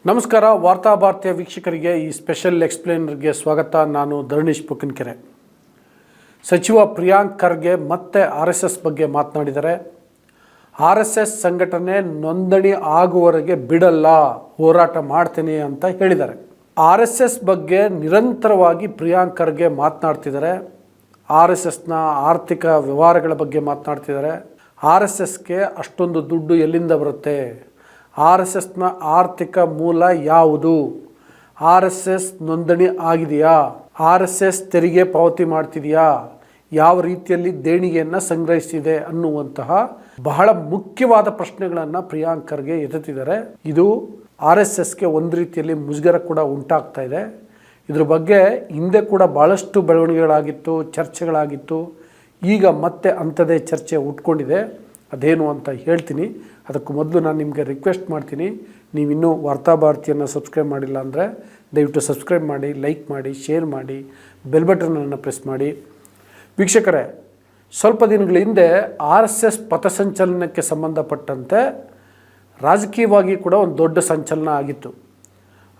ನಮಸ್ಕಾರ. ವಾರ್ತಾ ಭಾರತೀಯ ವೀಕ್ಷಕರಿಗೆ ಈ ಸ್ಪೆಷಲ್ ಎಕ್ಸ್ಪ್ಲೇನರ್ಗೆ ಸ್ವಾಗತ. ನಾನು ಧರಣೀಶ್ ಪುಕ್ಕನಕೆರೆ. ಸಚಿವ ಪ್ರಿಯಾಂಕ್ ಖರ್ಗೆ ಮತ್ತೆ RSS ಬಗ್ಗೆ ಮಾತನಾಡಿದ್ದಾರೆ. RSS ಸಂಘಟನೆ ನೋಂದಣಿ ಆಗುವವರೆಗೆ ಬಿಡಲ್ಲ, ಹೋರಾಟ ಮಾಡ್ತೀನಿ ಅಂತ ಹೇಳಿದ್ದಾರೆ. RSS ಬಗ್ಗೆ ನಿರಂತರವಾಗಿ ಪ್ರಿಯಾಂಕ್ ಖರ್ಗೆ ಮಾತನಾಡ್ತಿದ್ದಾರೆ. RSSನ ಆರ್ಥಿಕ ವ್ಯವಹಾರಗಳ ಬಗ್ಗೆ ಮಾತನಾಡ್ತಿದ್ದಾರೆ. RSSಗೆ ಅಷ್ಟೊಂದು ದುಡ್ಡು ಎಲ್ಲಿಂದ ಬರುತ್ತೆ, RSSನ ಆರ್ಥಿಕ ಮೂಲ ಯಾವುದು, RSS ನೋಂದಣಿ ಆಗಿದೆಯಾ, RSS ತೆರಿಗೆ ಪಾವತಿ ಮಾಡ್ತಿದೆಯಾ, ಯಾವ ರೀತಿಯಲ್ಲಿ ದೇಣಿಗೆಯನ್ನು ಸಂಗ್ರಹಿಸಿದೆ ಅನ್ನುವಂತಹ ಬಹಳ ಮುಖ್ಯವಾದ ಪ್ರಶ್ನೆಗಳನ್ನು ಪ್ರಿಯಾಂಕ್ ಖರ್ಗೆ ಎತ್ತುತ್ತಿದ್ದಾರೆ. ಇದು RSSಗೆ ಒಂದು ರೀತಿಯಲ್ಲಿ ಮುಜುಗರ ಕೂಡ ಉಂಟಾಗ್ತಾ ಇದೆ. ಇದ್ರ ಬಗ್ಗೆ ಹಿಂದೆ ಕೂಡ ಭಾಳಷ್ಟು ಬೆಳವಣಿಗೆಗಳಾಗಿತ್ತು, ಚರ್ಚೆಗಳಾಗಿತ್ತು. ಈಗ ಮತ್ತೆ ಅಂಥದ್ದೇ ಚರ್ಚೆ ಉಟ್ಕೊಂಡಿದೆ. ಅದೇನು ಅಂತ ಹೇಳ್ತೀನಿ. ಅದಕ್ಕೂ ಮೊದಲು ನಾನು ನಿಮಗೆ ರಿಕ್ವೆಸ್ಟ್ ಮಾಡ್ತೀನಿ, ನೀವಿನ್ನೂ ವಾರ್ತಾ ಭಾರತಿಯನ್ನು ಸಬ್ಸ್ಕ್ರೈಬ್ ಮಾಡಿಲ್ಲ ಅಂದರೆ ದಯವಿಟ್ಟು ಸಬ್ಸ್ಕ್ರೈಬ್ ಮಾಡಿ, ಲೈಕ್ ಮಾಡಿ, ಶೇರ್ ಮಾಡಿ, ಬೆಲ್ ಬಟನನ್ನು ಪ್ರೆಸ್ ಮಾಡಿ. ವೀಕ್ಷಕರೇ, ಸ್ವಲ್ಪ ದಿನಗಳ ಹಿಂದೆ RSS ಪಥಸಂಚಲನಕ್ಕೆ ಸಂಬಂಧಪಟ್ಟಂತೆ ರಾಜಕೀಯವಾಗಿ ಕೂಡ ಒಂದು ದೊಡ್ಡ ಸಂಚಲನ ಆಗಿತ್ತು.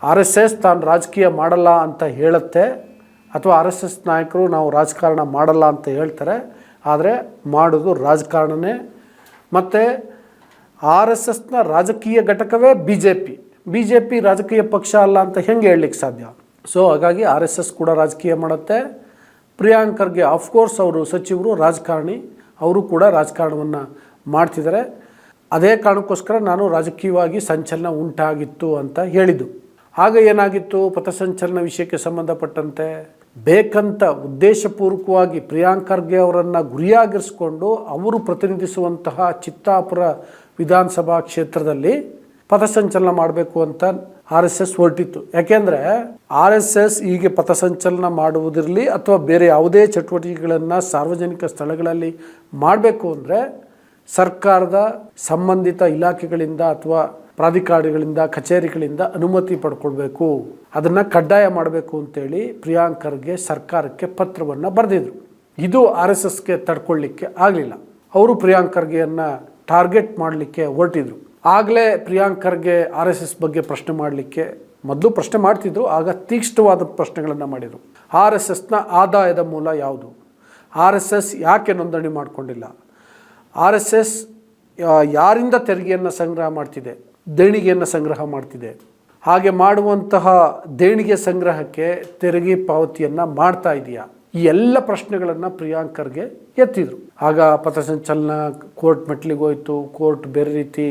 RSS ತಾನು ರಾಜಕೀಯ ಮಾಡಲ್ಲ ಅಂತ ಹೇಳುತ್ತೆ, ಅಥವಾ RSS ನಾಯಕರು ನಾವು ರಾಜಕಾರಣ ಮಾಡಲ್ಲ ಅಂತ ಹೇಳ್ತಾರೆ. ಆದರೆ ಮಾಡೋದು ರಾಜಕಾರಣನೇ. ಮತ್ತು RSSನ ರಾಜಕೀಯ ಘಟಕವೇ BJP ರಾಜಕೀಯ ಪಕ್ಷ ಅಲ್ಲ ಅಂತ ಹೆಂಗೆ ಹೇಳಲಿಕ್ಕೆ ಸಾಧ್ಯ? ಸೊ ಹಾಗಾಗಿ RSS ಕೂಡ ರಾಜಕೀಯ ಮಾಡುತ್ತೆ. ಪ್ರಿಯಾಂಕ್ ಖರ್ಗೆ ಆಫ್ಕೋರ್ಸ್ ಅವರು ಸಚಿವರು, ರಾಜಕಾರಣಿ, ಅವರು ಕೂಡ ರಾಜಕಾರಣವನ್ನು ಮಾಡ್ತಿದ್ದಾರೆ. ಅದೇ ಕಾರಣಕ್ಕೋಸ್ಕರ ನಾನು ರಾಜಕೀಯವಾಗಿ ಸಂಚಲನ ಉಂಟಾಗಿತ್ತು ಅಂತ ಹೇಳಿದ್ದು. ಆಗ ಏನಾಗಿತ್ತು, ಪಥಸಂಚಲನ ವಿಷಯಕ್ಕೆ ಸಂಬಂಧಪಟ್ಟಂತೆ ಬೇಕಂತ ಉದ್ದೇಶಪೂರ್ವಕವಾಗಿ ಪ್ರಿಯಾಂಕ್ ಖರ್ಗೆ ಅವರನ್ನು ಗುರಿಯಾಗಿರಿಸಿಕೊಂಡು ಅವರು ಪ್ರತಿನಿಧಿಸುವಂತಹ ಚಿತ್ತಾಪುರ ವಿಧಾನಸಭಾ ಕ್ಷೇತ್ರದಲ್ಲಿ ಪಥಸಂಚಲನ ಮಾಡಬೇಕು ಅಂತ RSS ಹೊರಟಿತ್ತು. ಯಾಕೆಂದರೆ RSS ಹೀಗೆ ಪಥಸಂಚಲನ ಮಾಡುವುದಿರಲಿ ಅಥವಾ ಬೇರೆ ಯಾವುದೇ ಚಟುವಟಿಕೆಗಳನ್ನು ಸಾರ್ವಜನಿಕ ಸ್ಥಳಗಳಲ್ಲಿ ಮಾಡಬೇಕು ಅಂದರೆ ಸರ್ಕಾರದ ಸಂಬಂಧಿತ ಇಲಾಖೆಗಳಿಂದ ಅಥವಾ ಪ್ರಾಧಿಕಾರಗಳಿಂದ, ಕಚೇರಿಗಳಿಂದ ಅನುಮತಿ ಪಡ್ಕೊಳ್ಬೇಕು, ಅದನ್ನು ಕಡ್ಡಾಯ ಮಾಡಬೇಕು ಅಂತೇಳಿ ಪ್ರಿಯಾಂಕ್ ಖರ್ಗೆ ಸರ್ಕಾರಕ್ಕೆ ಪತ್ರವನ್ನು ಬರೆದಿದ್ರು. ಇದು RSSಗೆ ತಡ್ಕೊಳ್ಳಿಕ್ಕೆ ಆಗಲಿಲ್ಲ. ಅವರು ಪ್ರಿಯಾಂಕ್ ಖರ್ಗೆಯನ್ನು ಟಾರ್ಗೆಟ್ ಮಾಡಲಿಕ್ಕೆ ಹೊರಟಿದ್ರು. ಆಗಲೇ ಪ್ರಿಯಾಂಕ್ ಖರ್ಗೆ RSS ಬಗ್ಗೆ ಪ್ರಶ್ನೆ ಮಾಡಲಿಕ್ಕೆ ಮೊದಲು ಪ್ರಶ್ನೆ ಮಾಡ್ತಿದ್ರು, ಆಗ ತೀಕ್ಷ್ಣವಾದ ಪ್ರಶ್ನೆಗಳನ್ನು ಮಾಡಿದರು. RSSನ ಆದಾಯದ ಮೂಲ ಯಾವುದು, RSS ಯಾಕೆ ನೋಂದಣಿ ಮಾಡಿಕೊಂಡಿಲ್ಲ, RSS ಯಾರಿಂದ ತೆರಿಗೆಯನ್ನು ಸಂಗ್ರಹ ಮಾಡ್ತಿದೆ, ದೇಣಿಗೆಯನ್ನು ಸಂಗ್ರಹ ಮಾಡ್ತಿದೆ, ಹಾಗೆ ಮಾಡುವಂತಹ ದೇಣಿಗೆ ಸಂಗ್ರಹಕ್ಕೆ ತೆರಿಗೆ ಪಾವತಿಯನ್ನು ಮಾಡ್ತಾ ಇದೆಯಾ, ಈ ಎಲ್ಲ ಪ್ರಶ್ನೆಗಳನ್ನು ಪ್ರಿಯಾಂಕ್ ಖರ್ಗೆ ಎತ್ತಿದ್ರು. ಆಗ ಪಥಸಂಚಲನ ಕೋರ್ಟ್ ಮೆಟ್ಲಿಗೆ ಹೋಯಿತು. ಕೋರ್ಟ್ ಬೇರೆ ರೀತಿ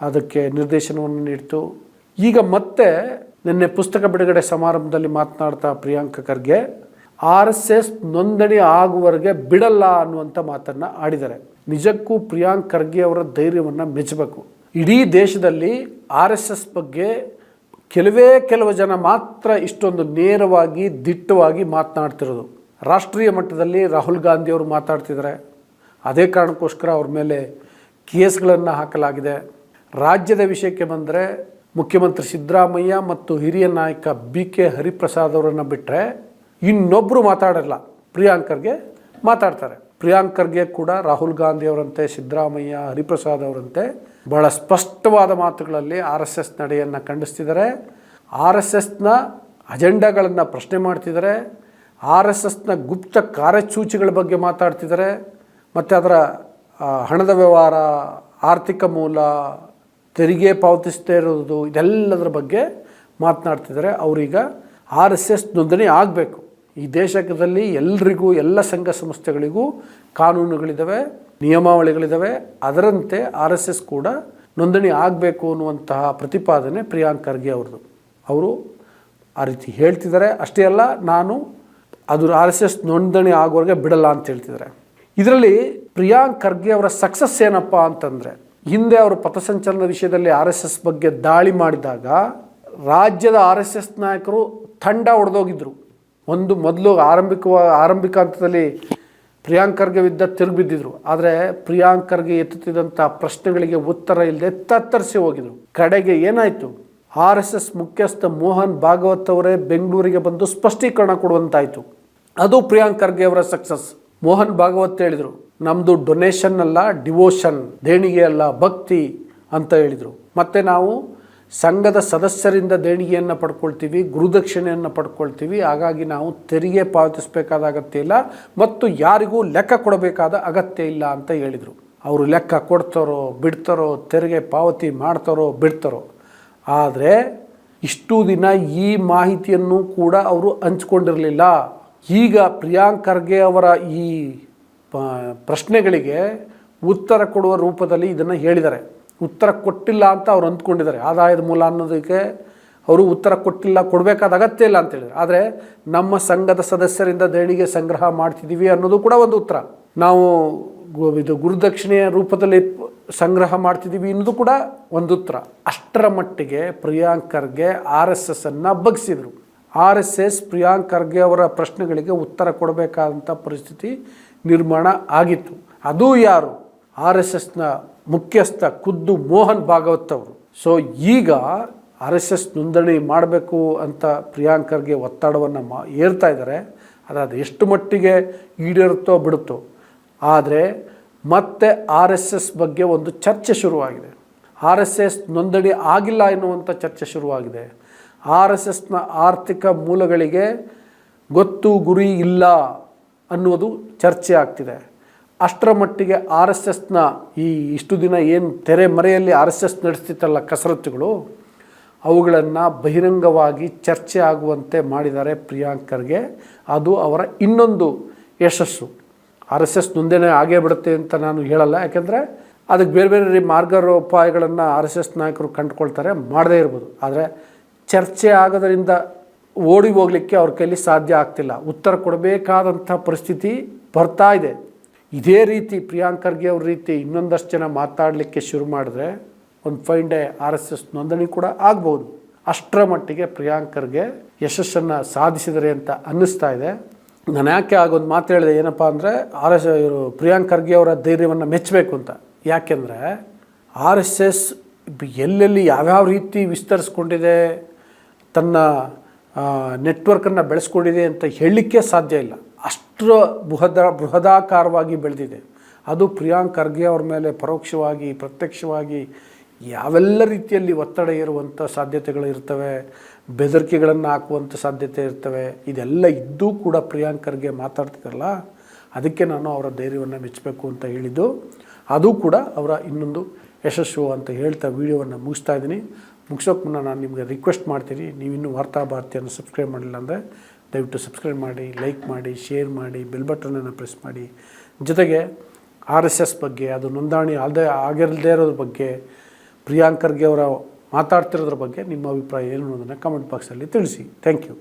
ಅದಕ್ಕೆ ನಿರ್ದೇಶನವನ್ನು ನೀಡಿತು. ಈಗ ಮತ್ತೆ ನಿನ್ನೆ ಪುಸ್ತಕ ಬಿಡುಗಡೆ ಸಮಾರಂಭದಲ್ಲಿ ಮಾತನಾಡ್ತಾ ಪ್ರಿಯಾಂಕ್ ಖರ್ಗೆ RSS ನೋಂದಣಿ ಆಗುವವರೆಗೆ ಬಿಡಲ್ಲ ಅನ್ನುವಂಥ ಮಾತನ್ನು ಆಡಿದ್ದಾರೆ. ನಿಜಕ್ಕೂ ಪ್ರಿಯಾಂಕ್ ಖರ್ಗೆ ಅವರ ಧೈರ್ಯವನ್ನು ಮೆಚ್ಚಬೇಕು. ಇಡೀ ದೇಶದಲ್ಲಿ RSS ಬಗ್ಗೆ ಕೆಲವು ಜನ ಮಾತ್ರ ಇಷ್ಟೊಂದು ನೇರವಾಗಿ, ದಿಟ್ಟವಾಗಿ ಮಾತನಾಡ್ತಿರೋದು. ರಾಷ್ಟ್ರೀಯ ಮಟ್ಟದಲ್ಲಿ ರಾಹುಲ್ ಗಾಂಧಿಯವರು ಮಾತಾಡ್ತಿದ್ದಾರೆ. ಅದೇ ಕಾರಣಕ್ಕೋಸ್ಕರ ಅವ್ರ ಮೇಲೆ ಕೇಸ್ಗಳನ್ನು ಹಾಕಲಾಗಿದೆ. ರಾಜ್ಯದ ವಿಷಯಕ್ಕೆ ಬಂದರೆ ಮುಖ್ಯಮಂತ್ರಿ ಸಿದ್ದರಾಮಯ್ಯ ಮತ್ತು ಹಿರಿಯ ನಾಯಕ BK ಹರಿಪ್ರಸಾದ್ ಅವರನ್ನು ಬಿಟ್ಟರೆ ಇನ್ನೊಬ್ಬರು ಮಾತಾಡಲ್ಲ. ಪ್ರಿಯಾಂಕ್ ಖರ್ಗೆ ಮಾತಾಡ್ತಾರೆ. ಪ್ರಿಯಾಂಕ್ ಖರ್ಗೆ ಕೂಡ ರಾಹುಲ್ ಗಾಂಧಿ ಅವರಂತೆ, ಸಿದ್ದರಾಮಯ್ಯ, ಹರಿಪ್ರಸಾದ್ ಅವರಂತೆ ಬಹಳ ಸ್ಪಷ್ಟವಾದ ಮಾತುಗಳಲ್ಲಿ RSS ನಡೆಯನ್ನು ಖಂಡಿಸ್ತಿದ್ದಾರೆ. RSSನ ಅಜೆಂಡಾಗಳನ್ನು ಪ್ರಶ್ನೆ ಮಾಡ್ತಿದ್ದಾರೆ. RSSನ ಗುಪ್ತ ಕಾರ್ಯಸೂಚಿಗಳ ಬಗ್ಗೆ ಮಾತಾಡ್ತಿದ್ದಾರೆ. ಮತ್ತು ಅದರ ಹಣದ ವ್ಯವಹಾರ, ಆರ್ಥಿಕ ಮೂಲ, ತೆರಿಗೆ ಪಾವತಿಸದೇ ಇರೋದು, ಇದೆಲ್ಲದರ ಬಗ್ಗೆ ಮಾತನಾಡ್ತಿದ್ದಾರೆ. ಅವರೀಗ RSS ನೋಂದಣಿ ಆಗಬೇಕು. ಈ ದೇಶದಲ್ಲಿ ಎಲ್ರಿಗೂ, ಎಲ್ಲ ಸಂಘ ಸಂಸ್ಥೆಗಳಿಗೂ ಕಾನೂನುಗಳಿದ್ದಾವೆ, ನಿಯಮಾವಳಿಗಳಿದ್ದಾವೆ. ಅದರಂತೆ RSS ಕೂಡ ನೋಂದಣಿ ಆಗಬೇಕು ಅನ್ನುವಂತಹ ಪ್ರತಿಪಾದನೆ ಪ್ರಿಯಾಂಕ್ ಖರ್ಗೆ ಅವ್ರದ್ದು. ಅವರು ಆ ರೀತಿ ಹೇಳ್ತಿದ್ದಾರೆ. ಅಷ್ಟೇ ಅಲ್ಲ, ನಾನು ಅದು RSS ನೋಂದಣಿ ಆಗೋವರೆಗೆ ಬಿಡಲ್ಲ ಅಂತ ಹೇಳ್ತಿದ್ದಾರೆ. ಇದರಲ್ಲಿ ಪ್ರಿಯಾಂಕ್ ಖರ್ಗೆ ಅವರ ಸಕ್ಸಸ್ ಏನಪ್ಪ ಅಂತಂದರೆ, ಹಿಂದೆ ಅವರು ಪಥಸಂಚಲನ ವಿಷಯದಲ್ಲಿ RSS ಬಗ್ಗೆ ದಾಳಿ ಮಾಡಿದಾಗ ರಾಜ್ಯದ RSS ನಾಯಕರು ತಂಡ ಹೊಡೆದೋಗಿದ್ರು. ಮೊದಲು ಆರಂಭಿಕ ಹಂತದಲ್ಲಿ ಪ್ರಿಯಾಂಕ್ ಖರ್ಗೆ ವಿರುದ್ಧ ತಿರುಗಿಬಿದ್ದಿದ್ರು. ಆದರೆ ಪ್ರಿಯಾಂಕ್ ಖರ್ಗೆ ಎತ್ತುತ್ತಿದ್ದಂಥ ಪ್ರಶ್ನೆಗಳಿಗೆ ಉತ್ತರ ಇಲ್ಲದೆ ತತ್ತರಿಸಿ ಹೋಗಿದ್ರು. ಕಡೆಗೆ ಏನಾಯಿತು, RSS ಮುಖ್ಯಸ್ಥ ಮೋಹನ್ ಭಾಗವತ್ ಅವರೇ ಬೆಂಗಳೂರಿಗೆ ಬಂದು ಸ್ಪಷ್ಟೀಕರಣ ಕೊಡುವಂತಾಯಿತು. ಅದು ಪ್ರಿಯಾಂಕ್ ಖರ್ಗೆ ಅವರ ಸಕ್ಸಸ್. ಮೋಹನ್ ಭಾಗವತ್ ಹೇಳಿದರು, ನಮ್ಮದು ಡೊನೇಷನ್ ಅಲ್ಲ, ಡಿವೋಷನ್, ದೇಣಿಗೆ ಅಲ್ಲ, ಭಕ್ತಿ ಅಂತ ಹೇಳಿದರು. ಮತ್ತು ನಾವು ಸಂಘದ ಸದಸ್ಯರಿಂದ ದೇಣಿಗೆಯನ್ನು ಪಡ್ಕೊಳ್ತೀವಿ, ಗುರುದಕ್ಷಿಣೆಯನ್ನು ಪಡ್ಕೊಳ್ತೀವಿ. ಹಾಗಾಗಿ ನಾವು ತೆರಿಗೆ ಪಾವತಿಸಬೇಕಾದ ಅಗತ್ಯ ಇಲ್ಲ ಮತ್ತು ಯಾರಿಗೂ ಲೆಕ್ಕ ಕೊಡಬೇಕಾದ ಅಗತ್ಯ ಇಲ್ಲ ಅಂತ ಹೇಳಿದರು. ಅವರು ಲೆಕ್ಕ ಕೊಡ್ತಾರೋ ಬಿಡ್ತಾರೋ, ತೆರಿಗೆ ಪಾವತಿ ಮಾಡ್ತಾರೋ ಬಿಡ್ತಾರೋ, ಆದರೆ ಇಷ್ಟು ದಿನ ಈ ಮಾಹಿತಿಯನ್ನು ಕೂಡ ಅವರು ಹಂಚ್ಕೊಂಡಿರಲಿಲ್ಲ. ಈಗ ಪ್ರಿಯಾಂಕ್ ಖರ್ಗೆ ಅವರ ಈ ಪ್ರಶ್ನೆಗಳಿಗೆ ಉತ್ತರ ಕೊಡುವ ರೂಪದಲ್ಲಿ ಇದನ್ನು ಹೇಳಿದ್ದಾರೆ. ಉತ್ತರ ಕೊಟ್ಟಿಲ್ಲ ಅಂತ ಅವ್ರು ಅಂದ್ಕೊಂಡಿದ್ದಾರೆ. ಆದಾಯದ ಮೂಲ ಅನ್ನೋದಕ್ಕೆ ಅವರು ಉತ್ತರ ಕೊಟ್ಟಿಲ್ಲ, ಕೊಡಬೇಕಾದ ಅಗತ್ಯ ಇಲ್ಲ ಅಂತ ಹೇಳಿದ್ರು. ಆದರೆ ನಮ್ಮ ಸಂಘದ ಸದಸ್ಯರಿಂದ ದೇಣಿಗೆ ಸಂಗ್ರಹ ಮಾಡ್ತಿದ್ದೀವಿ ಅನ್ನೋದು ಕೂಡ ಒಂದು ಉತ್ತರ. ನಾವು ಇದು ಗುರುದಕ್ಷಿಣೆಯ ರೂಪದಲ್ಲಿ ಸಂಗ್ರಹ ಮಾಡ್ತಿದ್ದೀವಿ ಅನ್ನೋದು ಕೂಡ ಒಂದು ಉತ್ತರ. ಅಷ್ಟರ ಮಟ್ಟಿಗೆ ಪ್ರಿಯಾಂಕ್ ಖರ್ಗೆ RSSನ್ನು ಬಗ್ಗಿಸಿದರು. RSS ಪ್ರಿಯಾಂಕ್ ಖರ್ಗೆ ಅವರ ಪ್ರಶ್ನೆಗಳಿಗೆ ಉತ್ತರ ಕೊಡಬೇಕಾದಂಥ ಪರಿಸ್ಥಿತಿ ನಿರ್ಮಾಣ ಆಗಿತ್ತು. ಅದು ಯಾರು? RSSನ ಮುಖ್ಯಸ್ಥ ಖುದ್ದು ಮೋಹನ್ ಭಾಗವತ್ ಅವರು. ಸೊ ಈಗ RSS ನೋಂದಣಿ ಮಾಡಬೇಕು ಅಂತ ಪ್ರಿಯಾಂಕ್ ಖರ್ಗೆ ಒತ್ತಡವನ್ನು ಏರ್ತಾ ಇದ್ದಾರೆ. ಅದು ಎಷ್ಟು ಮಟ್ಟಿಗೆ ಈಡೇರುತ್ತೋ ಬಿಡುತ್ತೋ, ಆದರೆ ಮತ್ತೆ RSS ಬಗ್ಗೆ ಒಂದು ಚರ್ಚೆ ಶುರುವಾಗಿದೆ. RSS ನೋಂದಣಿ ಆಗಿಲ್ಲ ಎನ್ನುವಂಥ ಚರ್ಚೆ ಶುರುವಾಗಿದೆ. RSSನ ಆರ್ಥಿಕ ಮೂಲಗಳಿಗೆ ಗೊತ್ತು ಗುರಿ ಇಲ್ಲ ಅನ್ನುವುದು ಚರ್ಚೆ ಆಗ್ತಿದೆ. ಅಷ್ಟರ ಮಟ್ಟಿಗೆ RSSನ ಇಷ್ಟು ದಿನ ಏನು ತೆರೆ ಮರೆಯಲ್ಲಿ RSS ನಡೆಸ್ತಿತ್ತಲ್ಲ ಕಸರತ್ತುಗಳು, ಅವುಗಳನ್ನು ಬಹಿರಂಗವಾಗಿ ಚರ್ಚೆ ಆಗುವಂತೆ ಮಾಡಿದ್ದಾರೆ ಪ್ರಿಯಾಂಕ್ ಖರ್ಗೆ. ಅದು ಅವರ ಇನ್ನೊಂದು ಯಶಸ್ಸು. RSS ನೋಂದಣಿ ಆಗೇ ಬಿಡುತ್ತೆ ಅಂತ ನಾನು ಹೇಳಲ್ಲ, ಯಾಕೆಂದರೆ ಅದಕ್ಕೆ ಬೇರೆ ಬೇರೆ ಮಾರ್ಗೋಪಾಯಗಳನ್ನು RSS ನಾಯಕರು ಕಂಡುಕೊಳ್ತಾರೆ, ಮಾಡದೇ ಇರ್ಬೋದು. ಆದರೆ ಚರ್ಚೆ ಆಗೋದರಿಂದ ಓಡಿ ಹೋಗಲಿಕ್ಕೆ ಅವ್ರ ಕೈಲಿ ಸಾಧ್ಯ ಆಗ್ತಿಲ್ಲ. ಉತ್ತರ ಕೊಡಬೇಕಾದಂಥ ಪರಿಸ್ಥಿತಿ ಬರ್ತಾ ಇದೆ. ಇದೇ ರೀತಿ ಪ್ರಿಯಾಂಕ್ ಖರ್ಗೆ ಅವ್ರ ರೀತಿ ಇನ್ನೊಂದಷ್ಟು ಜನ ಮಾತಾಡಲಿಕ್ಕೆ ಶುರು ಮಾಡಿದ್ರೆ ಒಂದು ಫೈನ್ ಡೇ RSS ನೋಂದಣಿ ಕೂಡ ಆಗ್ಬೋದು. ಅಷ್ಟರ ಮಟ್ಟಿಗೆ ಪ್ರಿಯಾಂಕ್ ಖರ್ಗೆ ಯಶಸ್ಸನ್ನು ಸಾಧಿಸಿದರೆ ಅಂತ ಅನ್ನಿಸ್ತಾ ಇದೆ. ನಾನು ಯಾಕೆ ಆಗೊಂದು ಮಾತು ಹೇಳಿದೆ, ಏನಪ್ಪ ಅಂದರೆ ಇವರು ಪ್ರಿಯಾಂಕ್ ಖರ್ಗೆ ಅವರ ಧೈರ್ಯವನ್ನು ಮೆಚ್ಚಬೇಕು ಅಂತ. ಯಾಕೆಂದರೆ RSS ಎಲ್ಲೆಲ್ಲಿ ಯಾವ್ಯಾವ ರೀತಿ ವಿಸ್ತರಿಸ್ಕೊಂಡಿದೆ, ತನ್ನ ನೆಟ್ವರ್ಕನ್ನು ಬೆಳೆಸ್ಕೊಂಡಿದೆ ಅಂತ ಹೇಳಲಿಕ್ಕೆ ಸಾಧ್ಯ ಇಲ್ಲ. ಅಷ್ಟರ ಬೃಹದಾಕಾರವಾಗಿ ಬೆಳೆದಿದೆ. ಅದು ಪ್ರಿಯಾಂಕ್ ಖರ್ಗೆ ಅವ್ರ ಮೇಲೆ ಪರೋಕ್ಷವಾಗಿ ಪ್ರತ್ಯಕ್ಷವಾಗಿ ಯಾವೆಲ್ಲ ರೀತಿಯಲ್ಲಿ ಒತ್ತಡ ಏರುವಂಥ ಸಾಧ್ಯತೆಗಳು ಇರ್ತವೆ, ಬೆದರಿಕೆಗಳನ್ನು ಹಾಕುವಂಥ ಸಾಧ್ಯತೆ ಇರ್ತವೆ. ಇದೆಲ್ಲ ಇದ್ದೂ ಕೂಡ ಪ್ರಿಯಾಂಕ್ ಖರ್ಗೆ ಮಾತಾಡ್ತಿದ್ದಾರಲ್ಲ, ಅದಕ್ಕೆ ನಾನು ಅವರ ಧೈರ್ಯವನ್ನು ಮೆಚ್ಚಬೇಕು ಅಂತ ಹೇಳಿದ್ದು. ಅದು ಕೂಡ ಅವರ ಇನ್ನೊಂದು ಯಶಸ್ಸು ಅಂತ ಹೇಳ್ತಾ ವಿಡಿಯೋವನ್ನು ಮುಗಿಸ್ತಾ ಇದ್ದೀನಿ. ಮುಗಿಸೋಕೆ ಮುನ್ನ ನಾನು ನಿಮಗೆ ರಿಕ್ವೆಸ್ಟ್ ಮಾಡ್ತೀನಿ, ನೀವಿನ್ನೂ ವಾರ್ತಾ ಭಾರತಿಯನ್ನು ಸಬ್ಸ್ಕ್ರೈಬ್ ಮಾಡಿಲ್ಲ ಅಂದರೆ ದಯವಿಟ್ಟು ಸಬ್ಸ್ಕ್ರೈಬ್ ಮಾಡಿ, ಲೈಕ್ ಮಾಡಿ, ಶೇರ್ ಮಾಡಿ, ಬೆಲ್ ಬಟನನ್ನು ಪ್ರೆಸ್ ಮಾಡಿ. ಜೊತೆಗೆ RSS ಬಗ್ಗೆ, ಅದು ನೋಂದಣಿ ಆಗಿರದೇ ಇರೋದ್ರ ಬಗ್ಗೆ, ಪ್ರಿಯಾಂಕ್ ಖರ್ಗೆ ಅವರ ಮಾತಾಡ್ತಿರೋದ್ರ ಬಗ್ಗೆ ನಿಮ್ಮ ಅಭಿಪ್ರಾಯ ಏನು ಅನ್ನೋದನ್ನು ಕಮೆಂಟ್ ಬಾಕ್ಸಲ್ಲಿ ತಿಳಿಸಿ. Thank you.